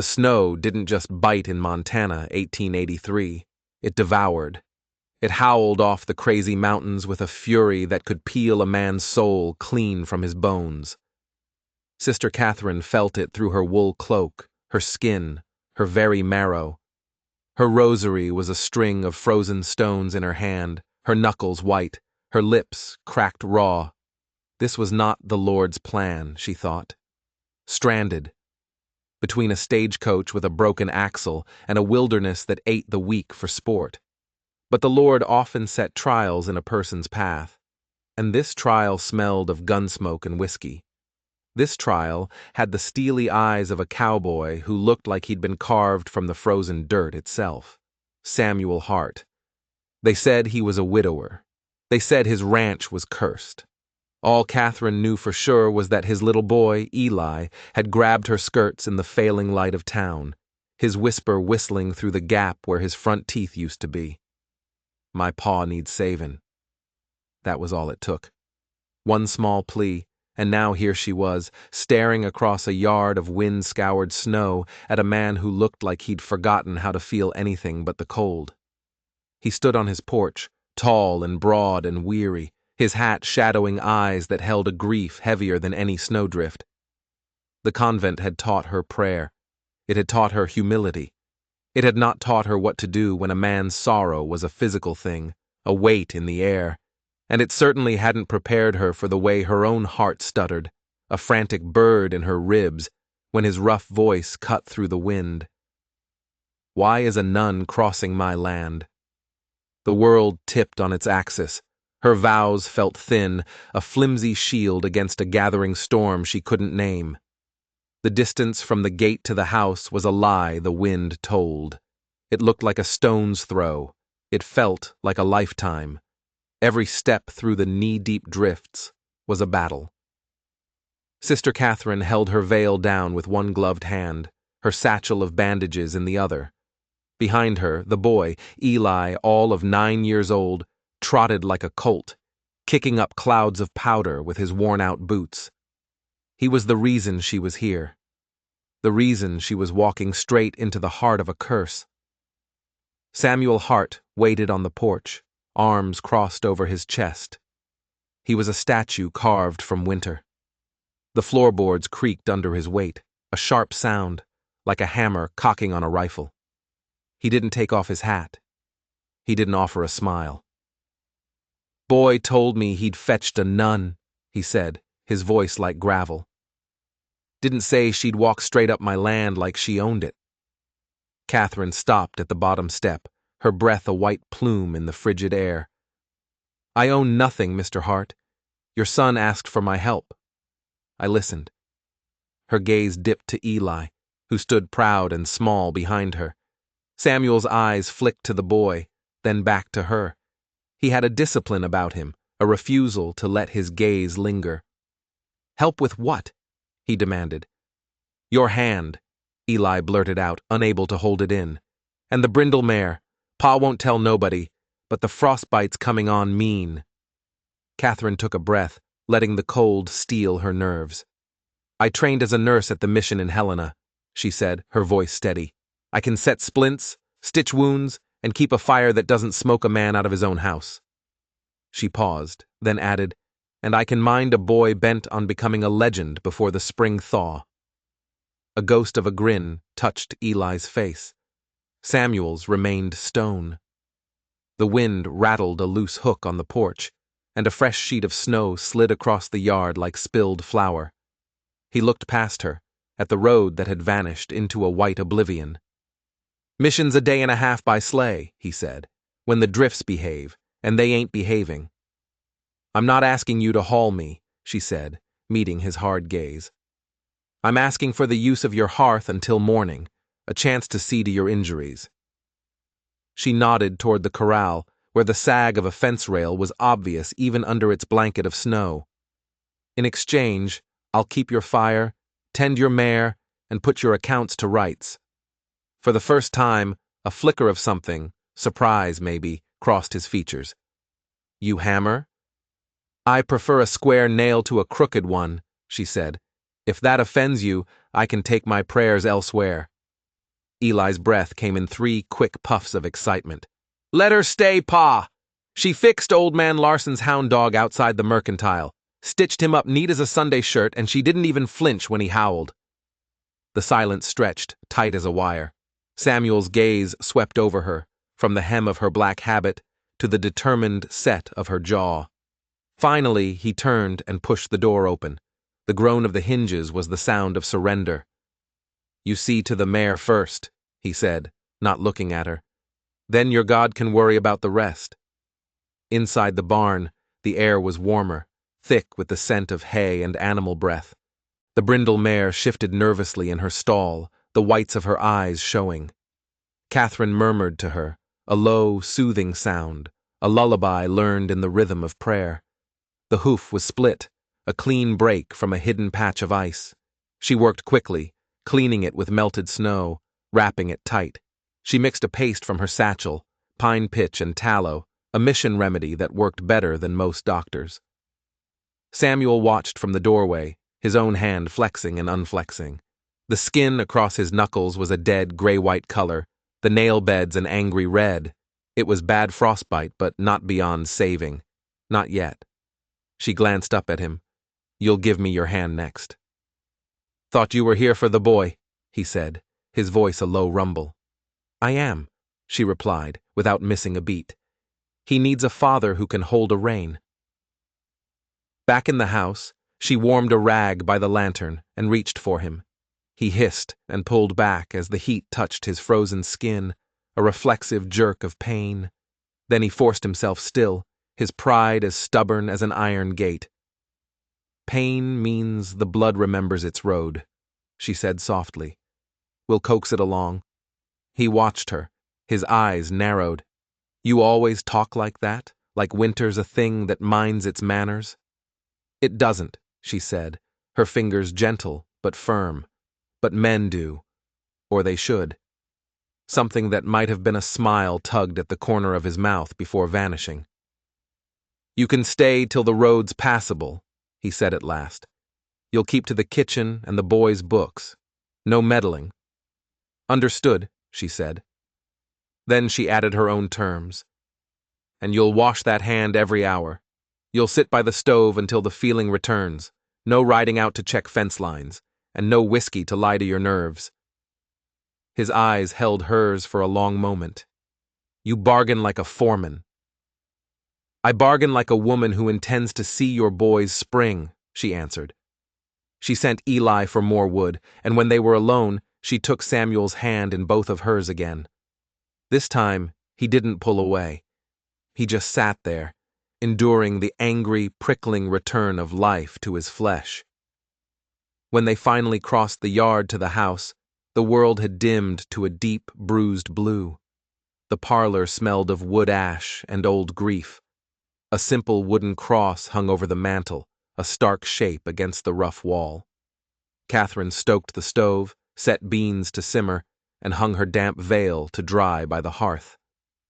The snow didn't just bite in Montana, 1883. It devoured. It howled off the crazy mountains with a fury that could peel a man's soul clean from his bones. Sister Catherine felt it through her wool cloak, her skin, her very marrow. Her rosary was a string of frozen stones in her hand, her knuckles white, her lips cracked raw. This was not the Lord's plan, she thought. Stranded between a stagecoach with a broken axle and a wilderness that ate the weak for sport. But the Lord often set trials in a person's path, and this trial smelled of gunsmoke and whiskey. This trial had the steely eyes of a cowboy who looked like he'd been carved from the frozen dirt itself. Samuel Hart. They said he was a widower. They said his ranch was cursed. All Catherine knew for sure was that his little boy, Eli, had grabbed her skirts in the failing light of town, his whisper whistling through the gap where his front teeth used to be. My paw needs savin'. That was all it took. One small plea, and now here she was, staring across a yard of wind-scoured snow at a man who looked like he'd forgotten how to feel anything but the cold. He stood on his porch, tall and broad and weary, his hat shadowing eyes that held a grief heavier than any snowdrift. The convent had taught her prayer. It had taught her humility. It had not taught her what to do when a man's sorrow was a physical thing, a weight in the air, and it certainly hadn't prepared her for the way her own heart stuttered, a frantic bird in her ribs, when his rough voice cut through the wind. Why is a nun crossing my land? The world tipped on its axis. Her vows felt thin, a flimsy shield against a gathering storm she couldn't name. The distance from the gate to the house was a lie the wind told. It looked like a stone's throw. It felt like a lifetime. Every step through the knee-deep drifts was a battle. Sister Catherine held her veil down with one gloved hand, her satchel of bandages in the other. Behind her, the boy, Eli, all of 9 years old, trotted like a colt, kicking up clouds of powder with his worn-out boots. He was the reason she was here. The reason she was walking straight into the heart of a curse. Samuel Hart waited on the porch, arms crossed over his chest. He was a statue carved from winter. The floorboards creaked under his weight, a sharp sound, like a hammer cocking on a rifle. He didn't take off his hat. He didn't offer a smile. Boy told me he'd fetched a nun, he said, his voice like gravel. Didn't say she'd walk straight up my land like she owned it. Catherine stopped at the bottom step, her breath a white plume in the frigid air. I own nothing, Mr. Hart. Your son asked for my help. I listened. Her gaze dipped to Eli, who stood proud and small behind her. Samuel's eyes flicked to the boy, then back to her. He had a discipline about him, a refusal to let his gaze linger. Help with what? He demanded. Your hand, Eli blurted out, unable to hold it in. And the brindle mare. Pa won't tell nobody, but the frostbite's coming on mean. Catherine took a breath, letting the cold steel her nerves. I trained as a nurse at the mission in Helena, she said, her voice steady. I can set splints, stitch wounds, and keep a fire that doesn't smoke a man out of his own house. She paused, then added, and I can mind a boy bent on becoming a legend before the spring thaw. A ghost of a grin touched Eli's face. Samuel's remained stone. The wind rattled a loose hook on the porch, and a fresh sheet of snow slid across the yard like spilled flour. He looked past her, at the road that had vanished into a white oblivion. Mission's a day and a half by sleigh, he said, when the drifts behave, and they ain't behaving. I'm not asking you to haul me, she said, meeting his hard gaze. I'm asking for the use of your hearth until morning, a chance to see to your injuries. She nodded toward the corral, where the sag of a fence rail was obvious even under its blanket of snow. In exchange, I'll keep your fire, tend your mare, and put your accounts to rights. For the first time, a flicker of something, surprise maybe, crossed his features. You hammer? I prefer a square nail to a crooked one, she said. If that offends you, I can take my prayers elsewhere. Eli's breath came in 3 quick puffs of excitement. "Let her stay, Pa!" She fixed Old Man Larson's hound dog outside the mercantile, stitched him up neat as a Sunday shirt, and she didn't even flinch when he howled. The silence stretched, tight as a wire. Samuel's gaze swept over her, from the hem of her black habit to the determined set of her jaw. Finally, he turned and pushed the door open. The groan of the hinges was the sound of surrender. "You see to the mare first," he said, not looking at her. "Then your God can worry about the rest." Inside the barn, the air was warmer, thick with the scent of hay and animal breath. The brindle mare shifted nervously in her stall, the whites of her eyes showing. Catherine murmured to her, a low, soothing sound, a lullaby learned in the rhythm of prayer. The hoof was split, a clean break from a hidden patch of ice. She worked quickly, cleaning it with melted snow, wrapping it tight. She mixed a paste from her satchel, pine pitch and tallow, a mission remedy that worked better than most doctors. Samuel watched from the doorway, his own hand flexing and unflexing. The skin across his knuckles was a dead gray-white color, the nail beds an angry red. It was bad frostbite, but not beyond saving. Not yet. She glanced up at him. "You'll give me your hand next." "Thought you were here for the boy," he said, his voice a low rumble. "I am," she replied, without missing a beat. "He needs a father who can hold a rein." Back in the house, she warmed a rag by the lantern and reached for him. He hissed and pulled back as the heat touched his frozen skin, a reflexive jerk of pain. Then he forced himself still, his pride as stubborn as an iron gate. "Pain means the blood remembers its road," she said softly. "We'll coax it along." He watched her, his eyes narrowed. "You always talk like that, like winter's a thing that minds its manners?" "It doesn't," she said, her fingers gentle but firm. "But men do. Or they should." Something that might have been a smile tugged at the corner of his mouth before vanishing. "You can stay till the road's passable," he said at last. "You'll keep to the kitchen and the boys' books. No meddling." "Understood," she said. Then she added her own terms. "And you'll wash that hand every hour. You'll sit by the stove until the feeling returns. No riding out to check fence lines, and no whiskey to lie to your nerves." His eyes held hers for a long moment. "You bargain like a foreman." "I bargain like a woman who intends to see your boys spring," she answered. She sent Eli for more wood, and when they were alone, she took Samuel's hand in both of hers again. This time, he didn't pull away. He just sat there, enduring the angry, prickling return of life to his flesh. When they finally crossed the yard to the house, the world had dimmed to a deep, bruised blue. The parlor smelled of wood ash and old grief. A simple wooden cross hung over the mantel, a stark shape against the rough wall. Catherine stoked the stove, set beans to simmer, and hung her damp veil to dry by the hearth.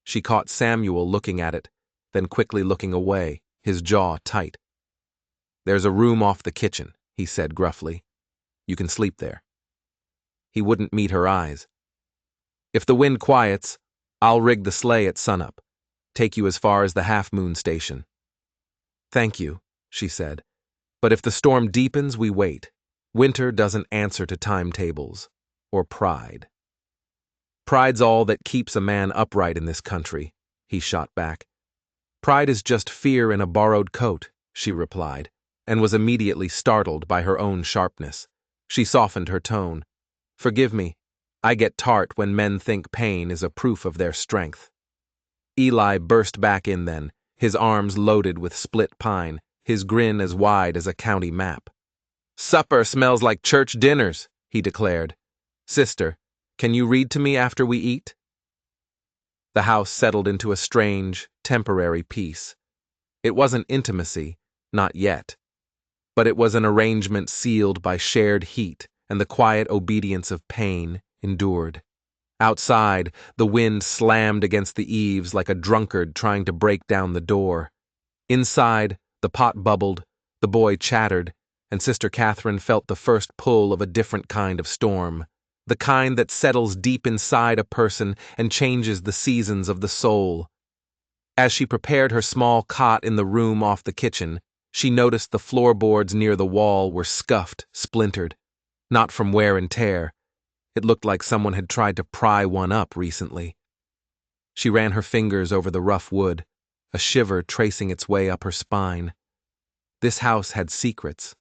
She caught Samuel looking at it, then quickly looking away, his jaw tight. "There's a room off the kitchen," he said gruffly. "You can sleep there." He wouldn't meet her eyes. "If the wind quiets, I'll rig the sleigh at sunup. Take you as far as the half-moon station." "Thank you," she said. "But if the storm deepens, we wait. Winter doesn't answer to timetables. Or pride." "Pride's all that keeps a man upright in this country," he shot back. "Pride is just fear in a borrowed coat," she replied, and was immediately startled by her own sharpness. She softened her tone. "Forgive me. I get tart when men think pain is a proof of their strength." Eli burst back in then, his arms loaded with split pine, his grin as wide as a county map. "Supper smells like church dinners," he declared. "Sister, can you read to me after we eat?" The house settled into a strange, temporary peace. It wasn't intimacy, not yet. But it was an arrangement sealed by shared heat and the quiet obedience of pain endured. Outside, the wind slammed against the eaves like a drunkard trying to break down the door. Inside, the pot bubbled, the boy chattered, and Sister Catherine felt the first pull of a different kind of storm, the kind that settles deep inside a person and changes the seasons of the soul. As she prepared her small cot in the room off the kitchen, she noticed the floorboards near the wall were scuffed, splintered. Not from wear and tear. It looked like someone had tried to pry one up recently. She ran her fingers over the rough wood, a shiver tracing its way up her spine. This house had secrets,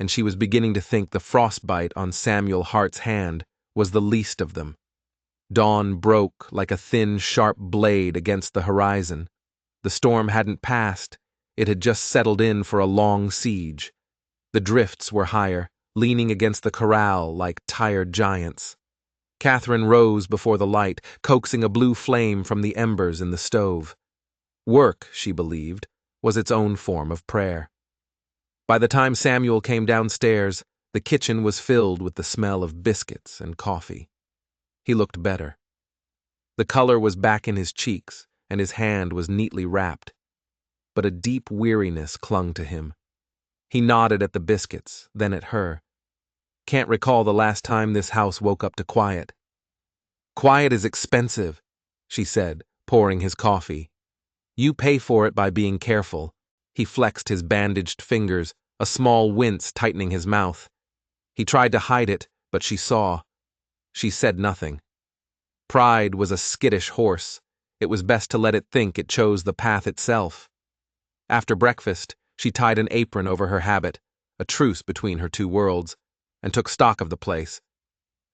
and she was beginning to think the frostbite on Samuel Hart's hand was the least of them. Dawn broke like a thin, sharp blade against the horizon. The storm hadn't passed. It had just settled in for a long siege. The drifts were higher, leaning against the corral like tired giants. Catherine rose before the light, coaxing a blue flame from the embers in the stove. Work, she believed, was its own form of prayer. By the time Samuel came downstairs, the kitchen was filled with the smell of biscuits and coffee. He looked better. The color was back in his cheeks, and his hand was neatly wrapped. But a deep weariness clung to him. He nodded at the biscuits, then at her. Can't recall the last time this house woke up to quiet. Quiet is expensive, she said, pouring his coffee. You pay for it by being careful. He flexed his bandaged fingers, a small wince tightening his mouth. He tried to hide it, but she saw. She said nothing. Pride was a skittish horse. It was best to let it think it chose the path itself. After breakfast, she tied an apron over her habit, a truce between her two worlds, and took stock of the place.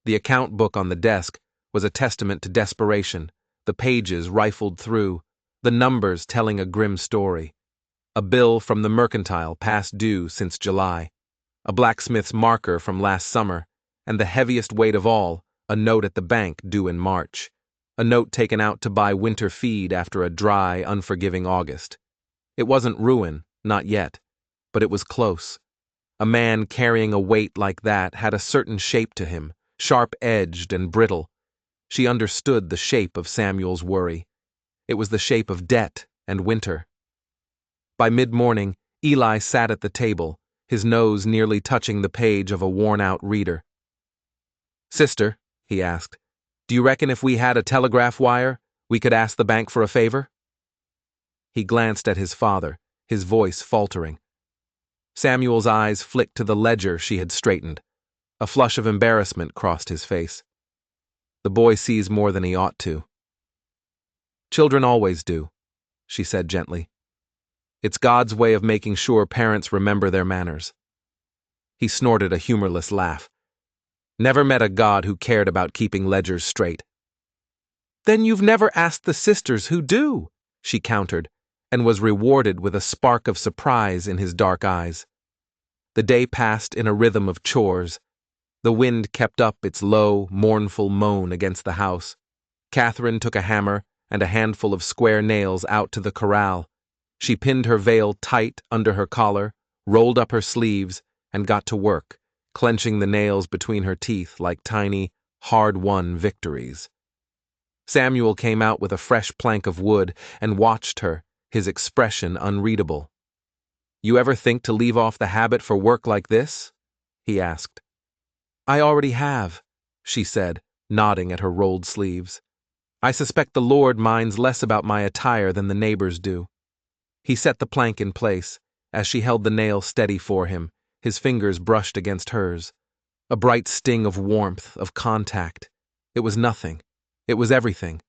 The account book on the desk was a testament to desperation, the pages rifled through, the numbers telling a grim story. A bill from the mercantile past due since July, a blacksmith's marker from last summer, and the heaviest weight of all, a note at the bank due in March, a note taken out to buy winter feed after a dry, unforgiving August. It wasn't ruin, not yet, but it was close. A man carrying a weight like that had a certain shape to him, sharp-edged and brittle. She understood the shape of Samuel's worry. It was the shape of debt and winter. By mid-morning, Eli sat at the table, his nose nearly touching the page of a worn-out reader. "Sister," he asked, "do you reckon if we had a telegraph wire, we could ask the bank for a favor?" He glanced at his father, his voice faltering. Samuel's eyes flicked to the ledger she had straightened. A flush of embarrassment crossed his face. The boy sees more than he ought to. "Children always do," she said gently. "It's God's way of making sure parents remember their manners." He snorted a humorless laugh. Never met a God who cared about keeping ledgers straight. "Then you've never asked the sisters who do," she countered, and was rewarded with a spark of surprise in his dark eyes. The day passed in a rhythm of chores. The wind kept up its low, mournful moan against the house. Catherine took a hammer and a handful of square nails out to the corral. She pinned her veil tight under her collar, rolled up her sleeves, and got to work, clenching the nails between her teeth like tiny, hard-won victories. Samuel came out with a fresh plank of wood and watched her, his expression unreadable. "You ever think to leave off the habit for work like this?" he asked. "I already have," she said, nodding at her rolled sleeves. "I suspect the Lord minds less about my attire than the neighbors do." He set the plank in place, as she held the nail steady for him, his fingers brushed against hers. A bright sting of warmth, of contact. It was nothing. It was everything.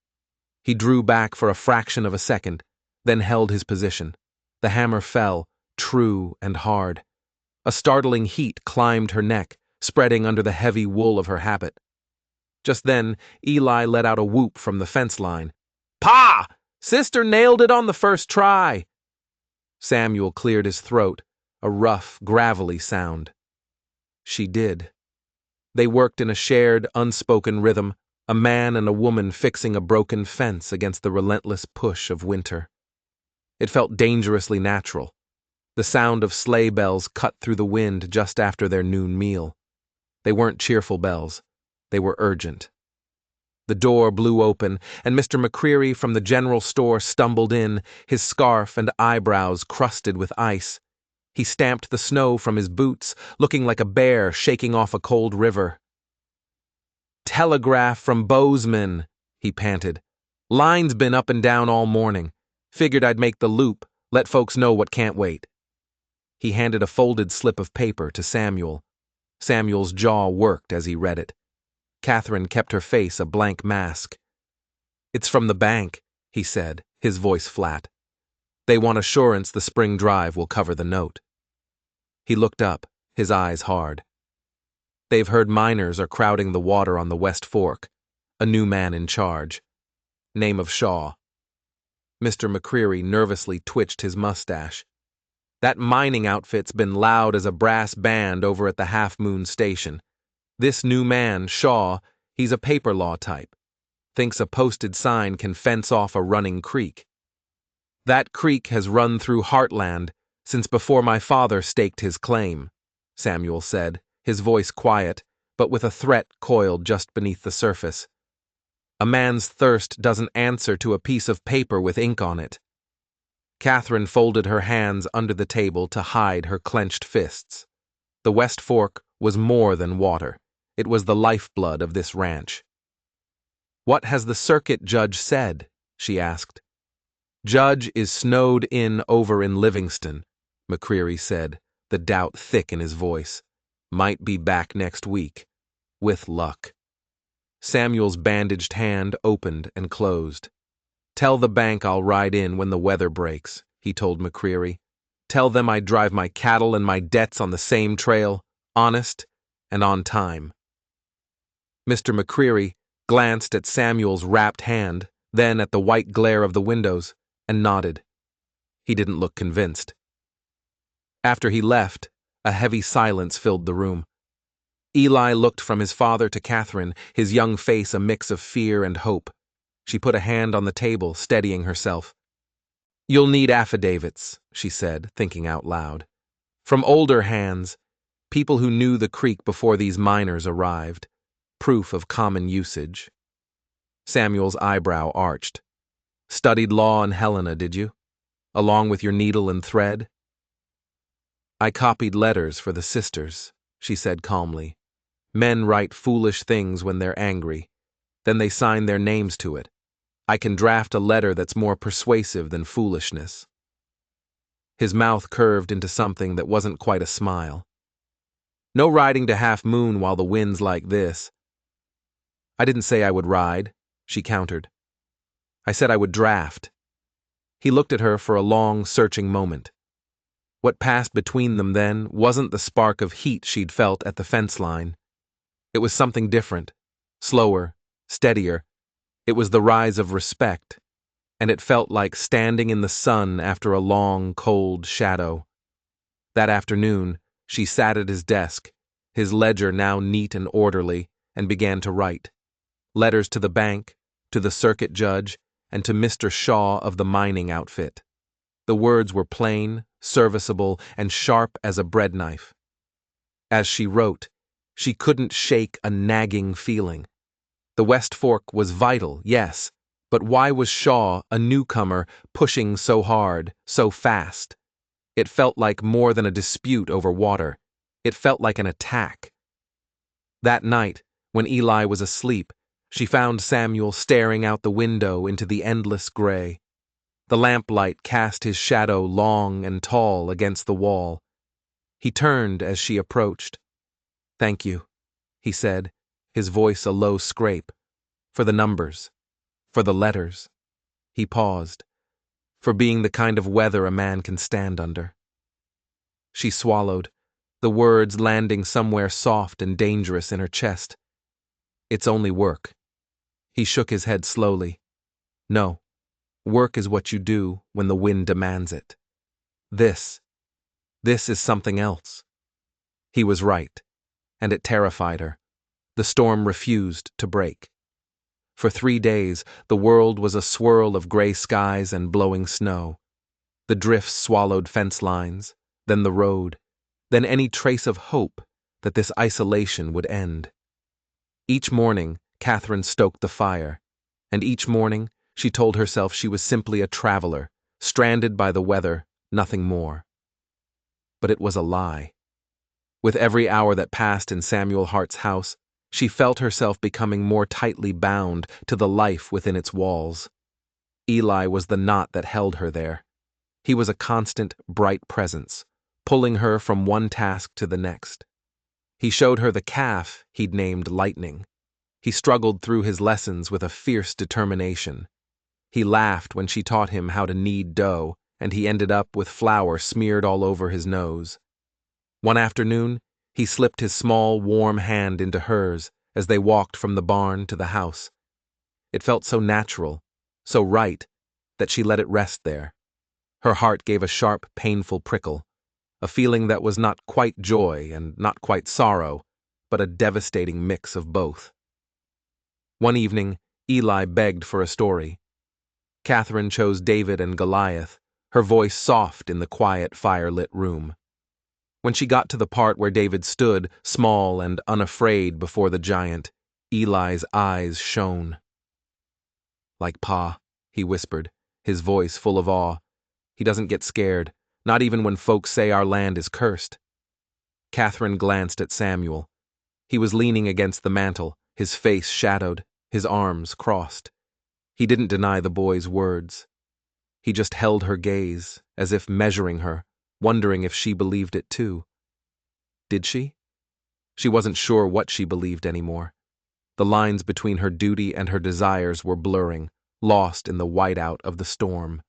He drew back for a fraction of a second, then held his position. The hammer fell, true and hard. A startling heat climbed her neck, spreading under the heavy wool of her habit. Just then, Eli let out a whoop from the fence line. "Pa! Sister nailed it on the first try!" Samuel cleared his throat, a rough, gravelly sound. She did. They worked in a shared, unspoken rhythm, a man and a woman fixing a broken fence against the relentless push of winter. It felt dangerously natural. The sound of sleigh bells cut through the wind just after their noon meal. They weren't cheerful bells. They were urgent. The door blew open, and Mr. McCreary from the general store stumbled in, his scarf and eyebrows crusted with ice. He stamped the snow from his boots, looking like a bear shaking off a cold river. Telegraph from Bozeman, he panted. Line's been up and down all morning. Figured I'd make the loop, let folks know what can't wait. He handed a folded slip of paper to Samuel. Samuel's jaw worked as he read it. Catherine kept her face a blank mask. It's from the bank, he said, his voice flat. They want assurance the spring drive will cover the note. He looked up, his eyes hard. They've heard miners are crowding the water on the West Fork. A new man in charge. Name of Shaw. Mr. McCreary nervously twitched his mustache. That mining outfit's been loud as a brass band over at the Half Moon station. This new man, Shaw, he's a paper law type. Thinks a posted sign can fence off a running creek. That creek has run through Heartland since before my father staked his claim, Samuel said, his voice quiet, but with a threat coiled just beneath the surface. A man's thirst doesn't answer to a piece of paper with ink on it. Catherine folded her hands under the table to hide her clenched fists. The West Fork was more than water. It was the lifeblood of this ranch. What has the circuit judge said? She asked. Judge is snowed in over in Livingston, McCreary said, the doubt thick in his voice. Might be back next week. With luck. Samuel's bandaged hand opened and closed. Tell the bank I'll ride in when the weather breaks, he told McCreary. Tell them I drive my cattle and my debts on the same trail, honest and on time. Mr. McCreary glanced at Samuel's wrapped hand, then at the white glare of the windows, and nodded. He didn't look convinced. After he left, a heavy silence filled the room. Eli looked from his father to Catherine, his young face a mix of fear and hope. She put a hand on the table, steadying herself. You'll need affidavits, she said, thinking out loud. From older hands, people who knew the creek before these miners arrived. Proof of common usage. Samuel's eyebrow arched. Studied law in Helena, did you? Along with your needle and thread? I copied letters for the sisters, she said calmly. Men write foolish things when they're angry. Then they sign their names to it. I can draft a letter that's more persuasive than foolishness. His mouth curved into something that wasn't quite a smile. No riding to Half Moon while the wind's like this. I didn't say I would ride, she countered. I said I would draft. He looked at her for a long, searching moment. What passed between them then wasn't the spark of heat she'd felt at the fence line. It was something different, slower, steadier. It was the rise of respect, and it felt like standing in the sun after a long, cold shadow. That afternoon, she sat at his desk, his ledger now neat and orderly, and began to write. Letters to the bank, to the circuit judge, and to Mr. Shaw of the mining outfit. The words were plain, serviceable, and sharp as a bread knife. As she wrote, she couldn't shake a nagging feeling. The West Fork was vital, yes, but why was Shaw, a newcomer, pushing so hard, so fast? It felt like more than a dispute over water. It felt like an attack. That night, when Eli was asleep, she found Samuel staring out the window into the endless gray. The lamplight cast his shadow long and tall against the wall. He turned as she approached. Thank you, he said, his voice a low scrape. For the numbers. For the letters. He paused. For being the kind of weather a man can stand under. She swallowed, the words landing somewhere soft and dangerous in her chest. It's only work. He shook his head slowly. No, work is what you do when the wind demands it. This is something else. He was right, and it terrified her. The storm refused to break. For 3 days, the world was a swirl of gray skies and blowing snow. The drifts swallowed fence lines, then the road, then any trace of hope that this isolation would end. Each morning, Catherine stoked the fire, and each morning she told herself she was simply a traveler, stranded by the weather, nothing more. But it was a lie. With every hour that passed in Samuel Hart's house, She felt herself becoming more tightly bound to the life within its walls. Eli was the knot that held her there. He was a constant, bright presence, pulling her from one task to the next. He showed her the calf he'd named Lightning. He struggled through his lessons with a fierce determination. He laughed when she taught him how to knead dough, and he ended up with flour smeared all over his nose. One afternoon, he slipped his small, warm hand into hers as they walked from the barn to the house. It felt so natural, so right, that she let it rest there. Her heart gave a sharp, painful prickle, a feeling that was not quite joy and not quite sorrow, but a devastating mix of both. One evening, Eli begged for a story. Catherine chose David and Goliath, her voice soft in the quiet, fire-lit room. When she got to the part where David stood, small and unafraid before the giant, Eli's eyes shone. "Like Pa," he whispered, his voice full of awe. "He doesn't get scared, not even when folks say our land is cursed." Catherine glanced at Samuel. He was leaning against the mantel, his face shadowed, his arms crossed. He didn't deny the boy's words. He just held her gaze, as if measuring her, wondering if she believed it too. Did she? She wasn't sure what she believed anymore. The lines between her duty and her desires were blurring, lost in the whiteout of the storm.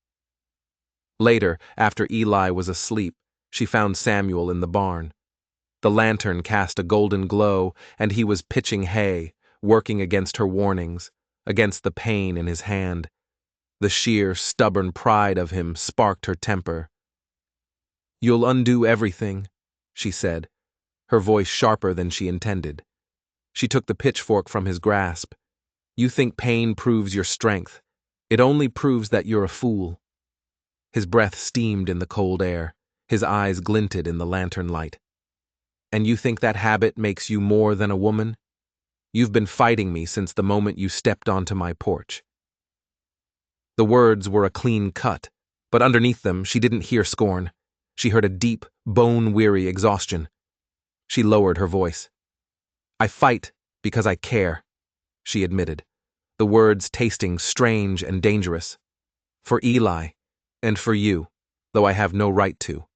Later, after Eli was asleep, she found Samuel in the barn. The lantern cast a golden glow, and he was pitching hay, working against her warnings, against the pain in his hand. The sheer, stubborn pride of him sparked her temper. "You'll undo everything," she said, her voice sharper than she intended. She took the pitchfork from his grasp. "You think pain proves your strength. It only proves that you're a fool." His breath steamed in the cold air. His eyes glinted in the lantern light. "And you think that habit makes you more than a woman? You've been fighting me since the moment you stepped onto my porch." The words were a clean cut, but underneath them she didn't hear scorn. She heard a deep, bone-weary exhaustion. She lowered her voice. "I fight because I care," she admitted, the words tasting strange and dangerous. "For Eli, and for you, though I have no right to.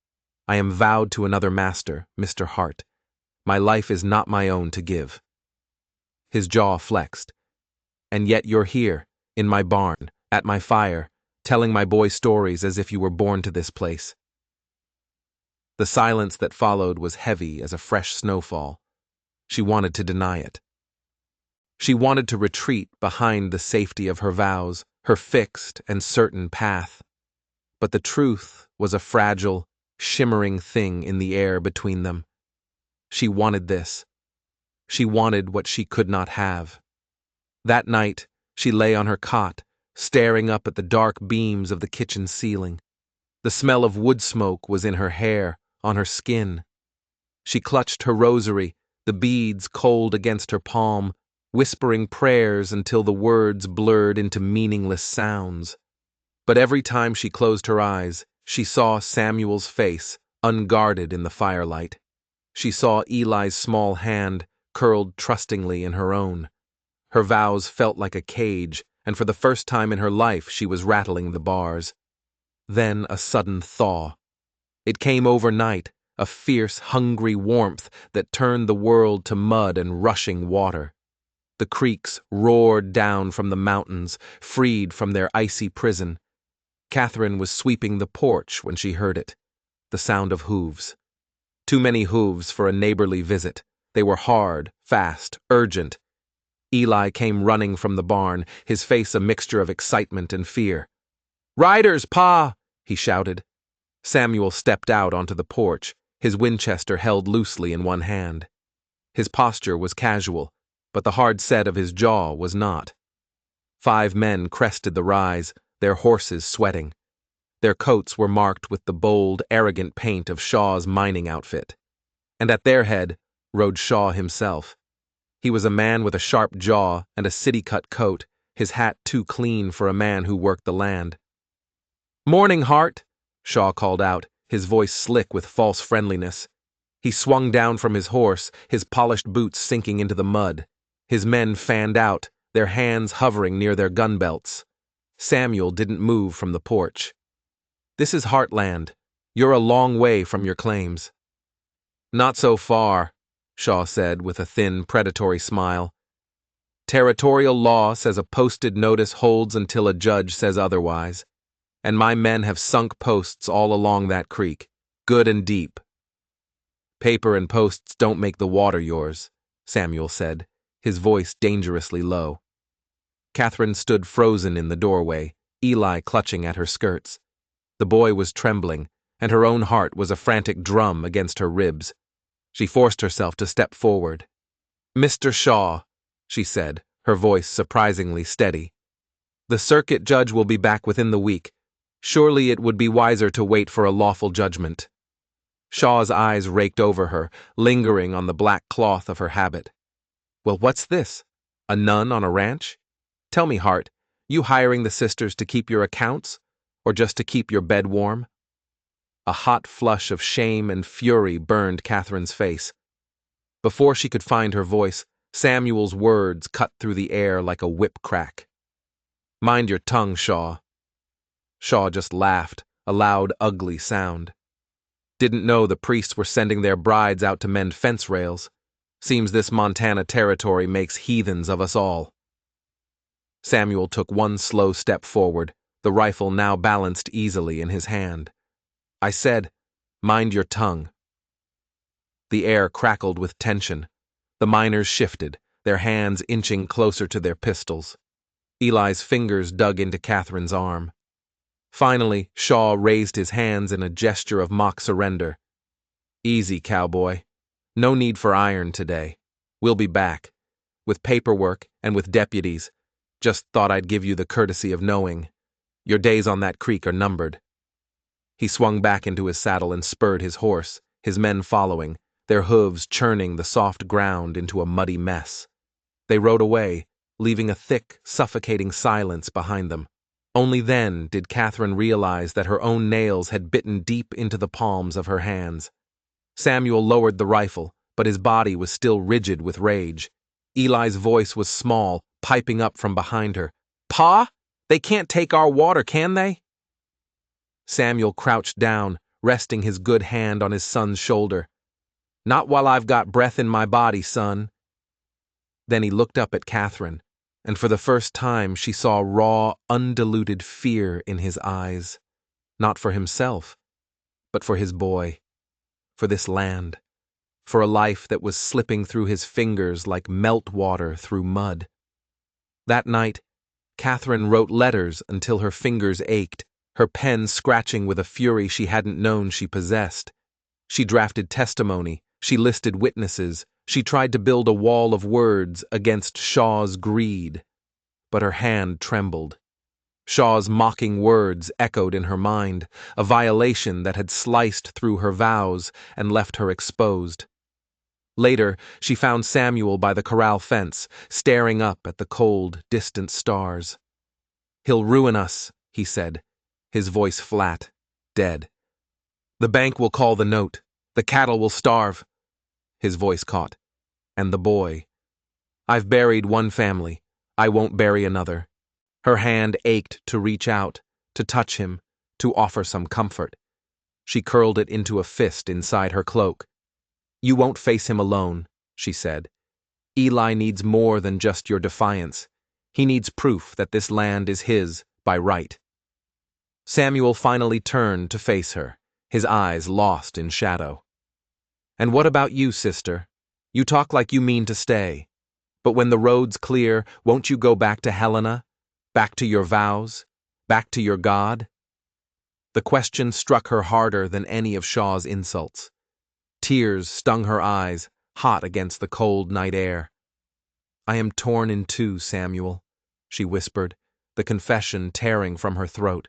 I am vowed to another master, Mr. Hart. My life is not my own to give." His jaw flexed. "And yet you're here, in my barn, at my fire, telling my boy stories as if you were born to this place." The silence that followed was heavy as a fresh snowfall. She wanted to deny it. She wanted to retreat behind the safety of her vows, her fixed and certain path. But the truth was a fragile, shimmering thing in the air between them. She wanted this. She wanted what she could not have. That night, she lay on her cot, staring up at the dark beams of the kitchen ceiling. The smell of wood smoke was in her hair, on her skin. She clutched her rosary, the beads cold against her palm, whispering prayers until the words blurred into meaningless sounds. But every time she closed her eyes, she saw Samuel's face, unguarded in the firelight. She saw Eli's small hand, curled trustingly in her own. Her vows felt like a cage, and for the first time in her life she was rattling the bars. Then a sudden thaw. It came overnight, a fierce, hungry warmth that turned the world to mud and rushing water. The creeks roared down from the mountains, freed from their icy prison. Catherine was sweeping the porch when she heard it. The sound of hooves. Too many hooves for a neighborly visit. They were hard, fast, urgent. Eli came running from the barn, his face a mixture of excitement and fear. "Riders, Pa!" he shouted. Samuel stepped out onto the porch, his Winchester held loosely in one hand. His posture was casual, but the hard set of his jaw was not. 5 men crested the rise, their horses sweating. Their coats were marked with the bold, arrogant paint of Shaw's mining outfit. And at their head rode Shaw himself. He was a man with a sharp jaw and a city-cut coat, his hat too clean for a man who worked the land. "Morning, Hart," Shaw called out, his voice slick with false friendliness. He swung down from his horse, his polished boots sinking into the mud. His men fanned out, their hands hovering near their gun belts. Samuel didn't move from the porch. "This is Heartland. You're a long way from your claims." "Not so far," Shaw said with a thin, predatory smile. "Territorial law says a posted notice holds until a judge says otherwise, and my men have sunk posts all along that creek, good and deep." "Paper and posts don't make the water yours," Samuel said, his voice dangerously low. Catherine stood frozen in the doorway, Eli clutching at her skirts. The boy was trembling, and her own heart was a frantic drum against her ribs. She forced herself to step forward. "Mr. Shaw," she said, her voice surprisingly steady. "The circuit judge will be back within the week. Surely it would be wiser to wait for a lawful judgment." Shaw's eyes raked over her, lingering on the black cloth of her habit. "Well, what's this? A nun on a ranch? Tell me, Hart, you hiring the sisters to keep your accounts, or just to keep your bed warm?" A hot flush of shame and fury burned Catherine's face. Before she could find her voice, Samuel's words cut through the air like a whip crack. "Mind your tongue, Shaw." Shaw just laughed, a loud, ugly sound. "Didn't know the priests were sending their brides out to mend fence rails. Seems this Montana territory makes heathens of us all." Samuel took one slow step forward, the rifle now balanced easily in his hand. "I said, mind your tongue." The air crackled with tension. The miners shifted, their hands inching closer to their pistols. Eli's fingers dug into Catherine's arm. Finally, Shaw raised his hands in a gesture of mock surrender. "Easy, cowboy. No need for iron today. We'll be back. With paperwork and with deputies. Just thought I'd give you the courtesy of knowing. Your days on that creek are numbered." He swung back into his saddle and spurred his horse, his men following, their hooves churning the soft ground into a muddy mess. They rode away, leaving a thick, suffocating silence behind them. Only then did Catherine realize that her own nails had bitten deep into the palms of her hands. Samuel lowered the rifle, but his body was still rigid with rage. Eli's voice was small, piping up from behind her. "Pa, they can't take our water, can they?" Samuel crouched down, resting his good hand on his son's shoulder. "Not while I've got breath in my body, son." Then he looked up at Catherine, and for the first time she saw raw, undiluted fear in his eyes. Not for himself, but for his boy, for this land, for a life that was slipping through his fingers like meltwater through mud. That night, Catherine wrote letters until her fingers ached, her pen scratching with a fury she hadn't known she possessed. She drafted testimony, she listed witnesses, she tried to build a wall of words against Shaw's greed. But her hand trembled. Shaw's mocking words echoed in her mind, a violation that had sliced through her vows and left her exposed. Later, she found Samuel by the corral fence, staring up at the cold, distant stars. "He'll ruin us," he said, his voice flat, dead. "The bank will call the note. The cattle will starve." His voice caught. "And the boy. I've buried one family. I won't bury another." Her hand ached to reach out, to touch him, to offer some comfort. She curled it into a fist inside her cloak. "You won't face him alone," she said. "Eli needs more than just your defiance. He needs proof that this land is his by right." Samuel finally turned to face her, his eyes lost in shadow. "And what about you, sister? You talk like you mean to stay. But when the road's clear, won't you go back to Helena? Back to your vows? Back to your God?" The question struck her harder than any of Shaw's insults. Tears stung her eyes, hot against the cold night air. "I am torn in two, Samuel," she whispered, the confession tearing from her throat.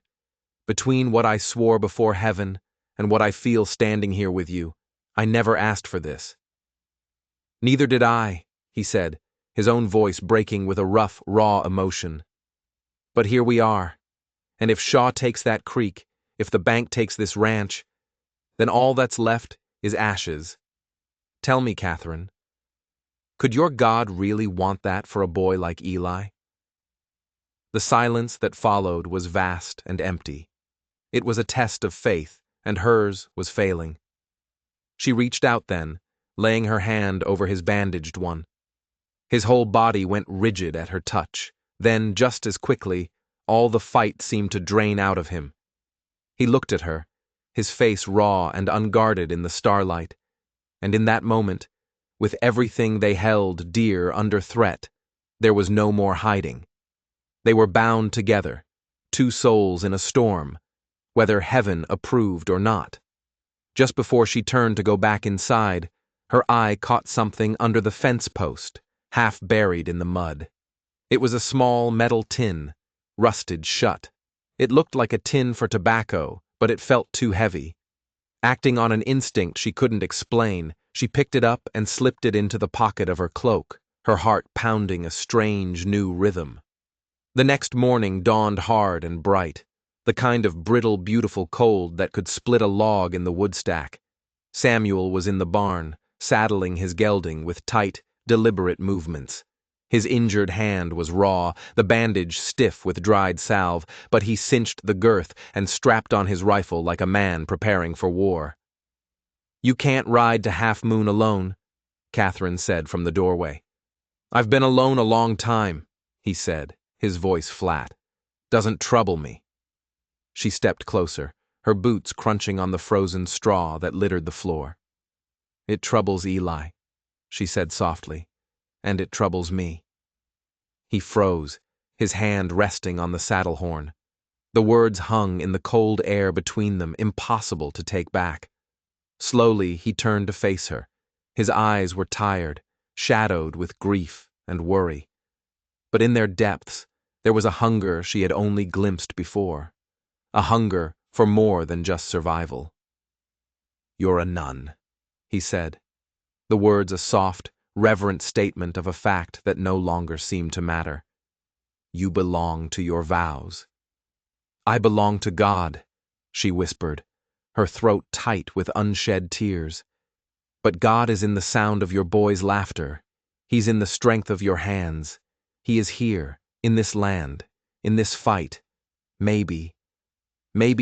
"Between what I swore before heaven and what I feel standing here with you, I never asked for this." "Neither did I," he said, his own voice breaking with a rough, raw emotion. "But here we are, and if Shaw takes that creek, if the bank takes this ranch, then all that's left is ashes. Tell me, Catherine, Could your God really want that for a boy like Eli? The silence that followed was vast and empty. It was a test of faith, and hers was failing. She reached out then, laying her hand over his bandaged one. His whole body went rigid at her touch. Then, just as quickly, all the fight seemed to drain out of him. He looked at her, his face raw and unguarded in the starlight, and in that moment, with everything they held dear under threat, there was no more hiding. They were bound together, two souls in a storm, whether heaven approved or not. Just before she turned to go back inside, her eye caught something under the fence post, half buried in the mud. It was a small metal tin, rusted shut. It looked like a tin for tobacco, but it felt too heavy. Acting on an instinct she couldn't explain, she picked it up and slipped it into the pocket of her cloak, her heart pounding a strange new rhythm. The next morning dawned hard and bright, the kind of brittle, beautiful cold that could split a log in the woodstack. Samuel was in the barn, saddling his gelding with tight, deliberate movements. His injured hand was raw, the bandage stiff with dried salve, but he cinched the girth and strapped on his rifle like a man preparing for war. "You can't ride to Half Moon alone," Catherine said from the doorway. "I've been alone a long time," he said, his voice flat. "Doesn't trouble me." She stepped closer, her boots crunching on the frozen straw that littered the floor. "It troubles Eli," she said softly, "and it troubles me." He froze, his hand resting on the saddle horn. The words hung in the cold air between them, impossible to take back. Slowly he turned to face her. His eyes were tired, shadowed with grief and worry. But in their depths, there was a hunger she had only glimpsed before. A hunger for more than just survival. "You're a nun," he said. The words a soft, reverent statement of a fact that no longer seemed to matter. "You belong to your vows." "I belong to God," she whispered, her throat tight with unshed tears. "But God is in the sound of your boy's laughter. He's in the strength of your hands. He is here, in this land, in this fight. Maybe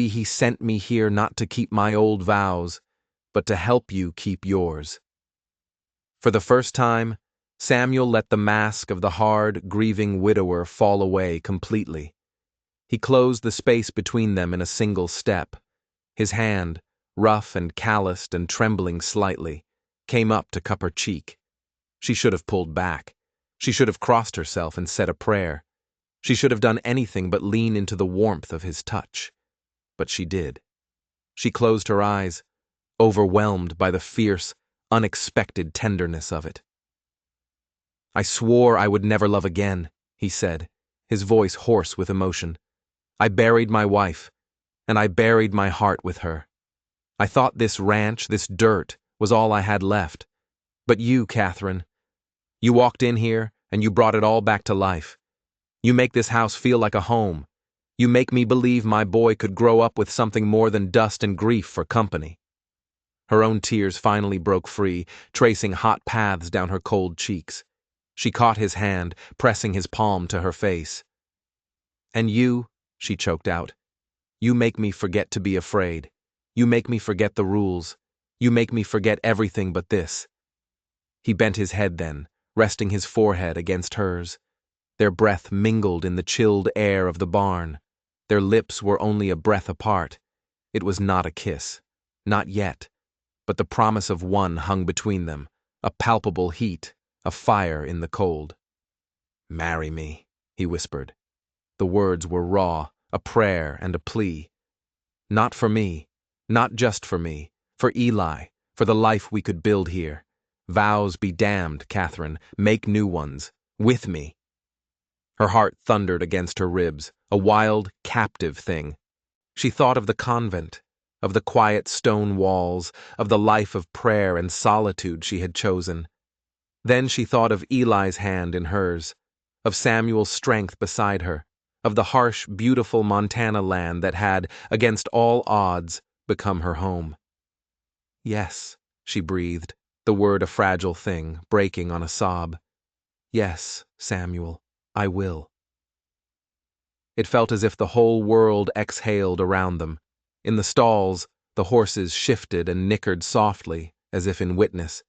he sent me here not to keep my old vows, but to help you keep yours." For the first time, Samuel let the mask of the hard, grieving widower fall away completely. He closed the space between them in a single step. His hand, rough and calloused and trembling slightly, came up to cup her cheek. She should have pulled back. She should have crossed herself and said a prayer. She should have done anything but lean into the warmth of his touch. But she did. She closed her eyes, overwhelmed by the fierce, unexpected tenderness of it. "I swore I would never love again," he said, his voice hoarse with emotion. "I buried my wife, and I buried my heart with her. I thought this ranch, this dirt, was all I had left. But you, Catherine, you walked in here, and you brought it all back to life. You make this house feel like a home. You make me believe my boy could grow up with something more than dust and grief for company." Her own tears finally broke free, tracing hot paths down her cold cheeks. She caught his hand, pressing his palm to her face. "And you," she choked out, "you make me forget to be afraid. You make me forget the rules. You make me forget everything but this." He bent his head then, resting his forehead against hers. Their breath mingled in the chilled air of the barn. Their lips were only a breath apart. It was not a kiss. Not yet. But the promise of one hung between them, a palpable heat, a fire in the cold. "Marry me," he whispered. The words were raw, a prayer and a plea. "Not for me, not just for me, for Eli, for the life we could build here. Vows be damned, Catherine, make new ones, with me." Her heart thundered against her ribs, a wild, captive thing. She thought of the convent, of the quiet stone walls, of the life of prayer and solitude she had chosen. Then she thought of Eli's hand in hers, of Samuel's strength beside her, of the harsh, beautiful Montana land that had, against all odds, become her home. "Yes," she breathed, the word a fragile thing, breaking on a sob. "Yes, Samuel, I will." It felt as if the whole world exhaled around them. In the stalls, the horses shifted and nickered softly, as if in witness,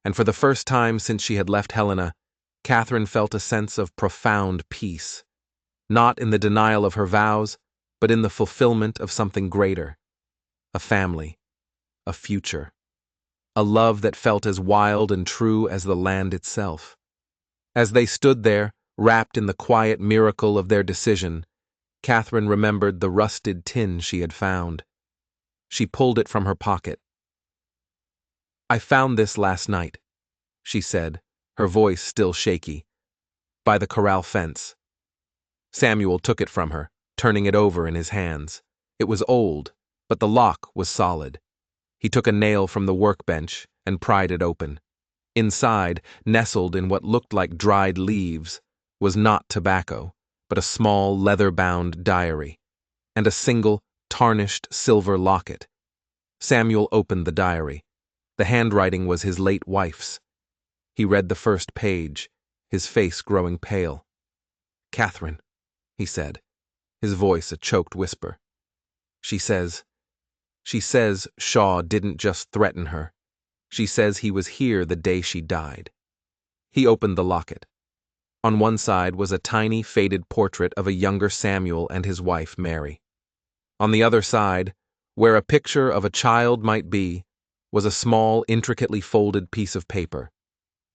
and for the first time since she had left Helena, Catherine felt a sense of profound peace, not in the denial of her vows, but in the fulfillment of something greater: a family, a future, a love that felt as wild and true as the land itself. As they stood there, wrapped in the quiet miracle of their decision, Catherine remembered the rusted tin she had found. She pulled it from her pocket. "I found this last night," she said, her voice still shaky, "by the corral fence." Samuel took it from her, turning it over in his hands. It was old, but the lock was solid. He took a nail from the workbench and pried it open. Inside, nestled in what looked like dried leaves, was not tobacco, but a small leather-bound diary, and a single, tarnished silver locket. Samuel opened the diary. The handwriting was his late wife's. He read the first page, his face growing pale. "Catherine," he said, his voice a choked whisper. She says Shaw didn't just threaten her. She says he was here the day she died." He opened the locket. On one side was a tiny, faded portrait of a younger Samuel and his wife, Mary. On the other side, where a picture of a child might be, was a small, intricately folded piece of paper.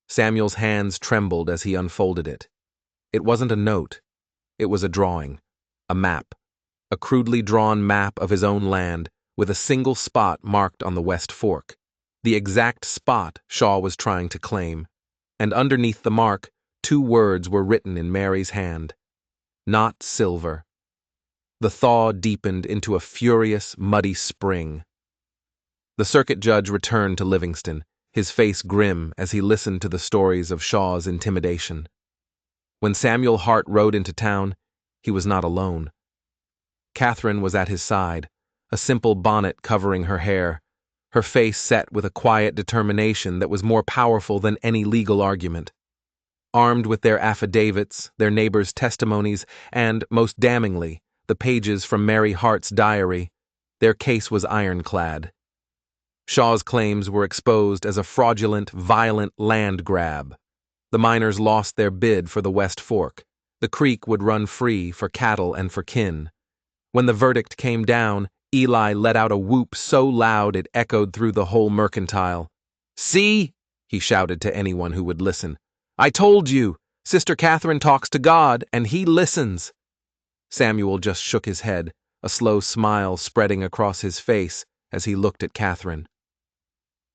Samuel's hands trembled as he unfolded it. It wasn't a note. It was a drawing, a map, a crudely drawn map of his own land, with a single spot marked on the West Fork, the exact spot Shaw was trying to claim, and underneath the mark, 2 words were written in Mary's hand: "Not silver." The thaw deepened into a furious, muddy spring. The circuit judge returned to Livingston, his face grim as he listened to the stories of Shaw's intimidation. When Samuel Hart rode into town, he was not alone. Catherine was at his side, a simple bonnet covering her hair, her face set with a quiet determination that was more powerful than any legal argument. Armed with their affidavits, their neighbors' testimonies, and, most damningly, the pages from Mary Hart's diary, their case was ironclad. Shaw's claims were exposed as a fraudulent, violent land grab. The miners lost their bid for the West Fork. The creek would run free for cattle and for kin. When the verdict came down, Eli let out a whoop so loud it echoed through the whole mercantile. "See?" he shouted to anyone who would listen. "I told you! Sister Catherine talks to God, and he listens." Samuel just shook his head, a slow smile spreading across his face as he looked at Catherine.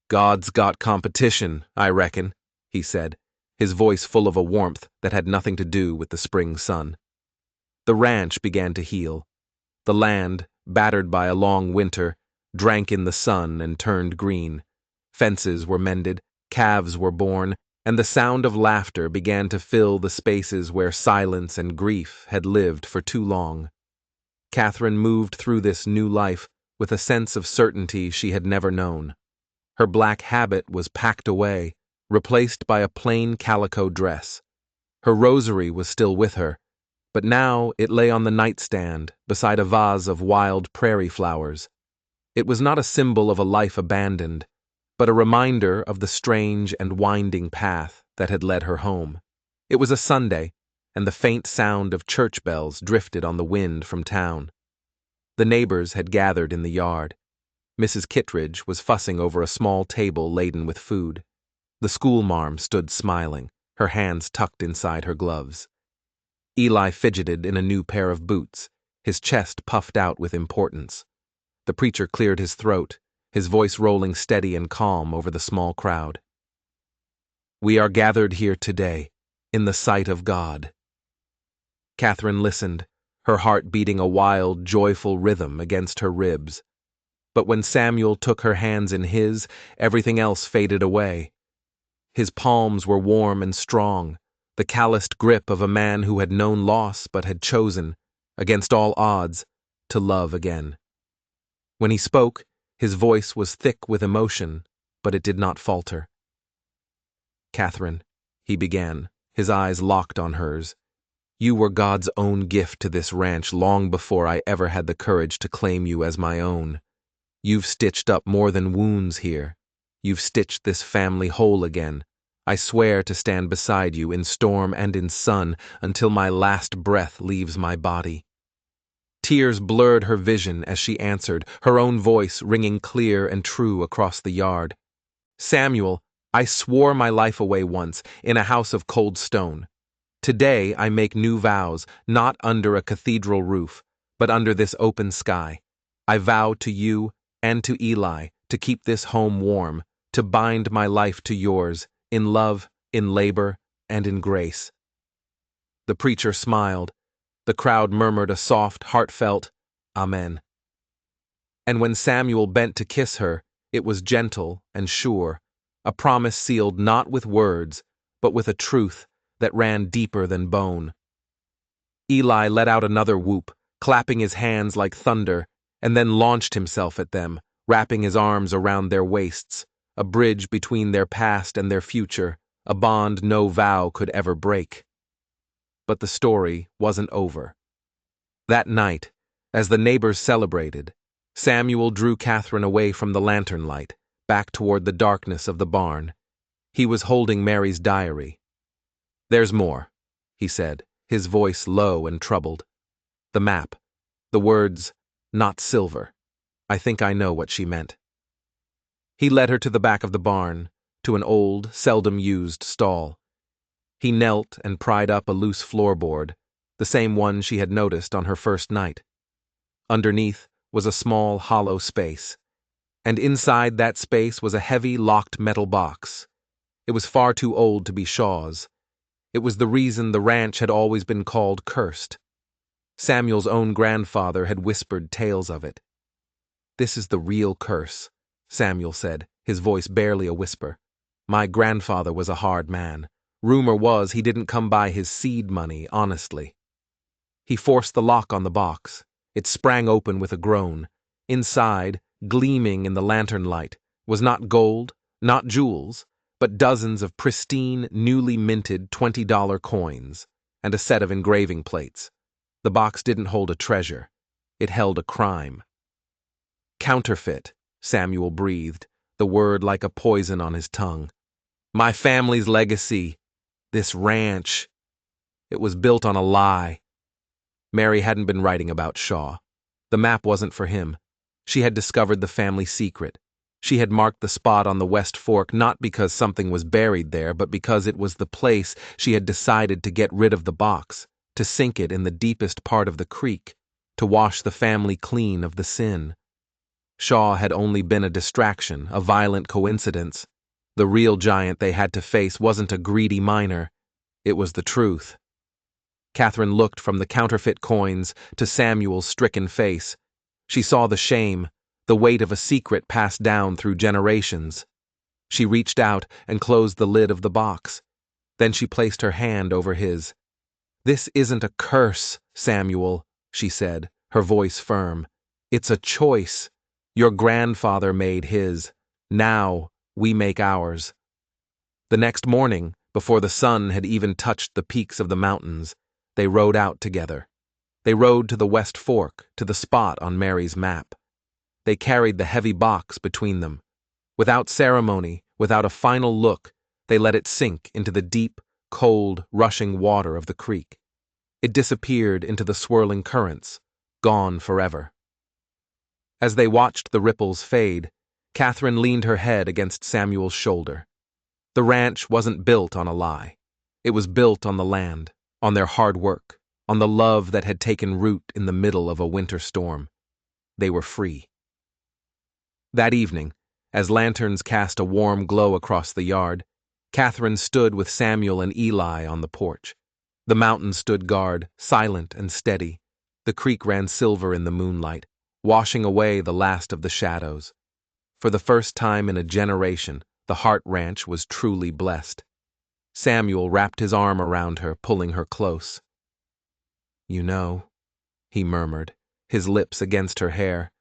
"God's got competition, I reckon," he said, his voice full of a warmth that had nothing to do with the spring sun. The ranch began to heal. The land, battered by a long winter, drank in the sun and turned green. Fences were mended, calves were born, and the sound of laughter began to fill the spaces where silence and grief had lived for too long. Catherine moved through this new life with a sense of certainty she had never known. Her black habit was packed away, replaced by a plain calico dress. Her rosary was still with her, but now it lay on the nightstand beside a vase of wild prairie flowers. It was not a symbol of a life abandoned, but a reminder of the strange and winding path that had led her home. It was a Sunday, and the faint sound of church bells drifted on the wind from town. The neighbors had gathered in the yard. Mrs. Kittredge was fussing over a small table laden with food. The schoolmarm stood smiling, her hands tucked inside her gloves. Eli fidgeted in a new pair of boots, his chest puffed out with importance. The preacher cleared his throat, his voice rolling steady and calm over the small crowd. "We are gathered here today, in the sight of God." Catherine listened, her heart beating a wild, joyful rhythm against her ribs. But when Samuel took her hands in his, everything else faded away. His palms were warm and strong, the calloused grip of a man who had known loss but had chosen, against all odds, to love again. When he spoke, his voice was thick with emotion, but it did not falter. Catherine, he began, his eyes locked on hers. You were God's own gift to this ranch long before I ever had the courage to claim you as my own. You've stitched up more than wounds here. You've stitched this family whole again. I swear to stand beside you in storm and in sun until my last breath leaves my body. Tears blurred her vision as she answered, her own voice ringing clear and true across the yard. Samuel, I swore my life away once, in a house of cold stone. Today I make new vows, not under a cathedral roof, but under this open sky. I vow to you and to Eli to keep this home warm, to bind my life to yours, in love, in labor, and in grace. The preacher smiled. The crowd murmured a soft, heartfelt, Amen. And when Samuel bent to kiss her, it was gentle and sure, a promise sealed not with words, but with a truth that ran deeper than bone. Eli let out another whoop, clapping his hands like thunder, and then launched himself at them, wrapping his arms around their waists, a bridge between their past and their future, a bond no vow could ever break. But the story wasn't over. That night, as the neighbors celebrated, Samuel drew Catherine away from the lantern light, back toward the darkness of the barn. He was holding Mary's diary. There's more, he said, his voice low and troubled. The map, the words, not silver. I think I know what she meant. He led her to the back of the barn, to an old, seldom-used stall. He knelt and pried up a loose floorboard, the same one she had noticed on her first night. Underneath was a small, hollow space, and inside that space was a heavy, locked metal box. It was far too old to be Shaw's. It was the reason the ranch had always been called cursed. Samuel's own grandfather had whispered tales of it. This is the real curse, Samuel said, his voice barely a whisper. My grandfather was a hard man. Rumor was he didn't come by his seed money honestly. He forced the lock on the box. It sprang open with a groan. Inside, gleaming in the lantern light, was not gold, not jewels, but dozens of pristine, newly minted $20 coins, and a set of engraving plates. The box didn't hold a treasure. It held a crime. Counterfeit, Samuel breathed, the word like a poison on his tongue. My family's legacy. This ranch. It was built on a lie. Mary hadn't been writing about Shaw. The map wasn't for him. She had discovered the family secret. She had marked the spot on the West Fork not because something was buried there, but because it was the place she had decided to get rid of the box, to sink it in the deepest part of the creek, to wash the family clean of the sin. Shaw had only been a distraction, a violent coincidence. The real giant they had to face wasn't a greedy miner. It was the truth. Catherine looked from the counterfeit coins to Samuel's stricken face. She saw the shame, the weight of a secret passed down through generations. She reached out and closed the lid of the box. Then she placed her hand over his. This isn't a curse, Samuel, she said, her voice firm. It's a choice. Your grandfather made his. Now we make ours. The next morning, before the sun had even touched the peaks of the mountains, they rode out together. They rode to the West Fork, to the spot on Mary's map. They carried the heavy box between them. Without ceremony, without a final look, they let it sink into the deep, cold, rushing water of the creek. It disappeared into the swirling currents, gone forever. As they watched the ripples fade, Catherine leaned her head against Samuel's shoulder. The ranch wasn't built on a lie. It was built on the land, on their hard work, on the love that had taken root in the middle of a winter storm. They were free. That evening, as lanterns cast a warm glow across the yard, Catherine stood with Samuel and Eli on the porch. The mountain stood guard, silent and steady. The creek ran silver in the moonlight, washing away the last of the shadows. For the first time in a generation, the Hart Ranch was truly blessed. Samuel wrapped his arm around her, pulling her close. You know, he murmured, his lips against her hair.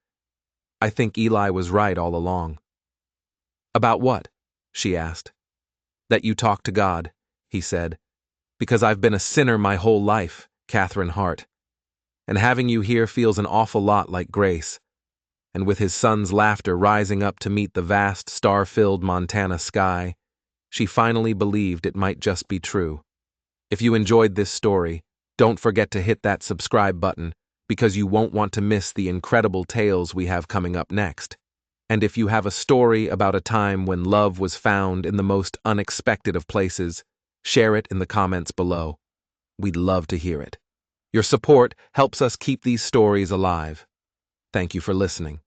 I think Eli was right all along. About what? She asked. That you talk to God, he said, because I've been a sinner my whole life, Catherine Hart. And having you here feels an awful lot like grace. And with his son's laughter rising up to meet the vast, star-filled Montana sky, she finally believed it might just be true. If you enjoyed this story, don't forget to hit that subscribe button, because you won't want to miss the incredible tales we have coming up next. And if you have a story about a time when love was found in the most unexpected of places, share it in the comments below. We'd love to hear it. Your support helps us keep these stories alive. Thank you for listening.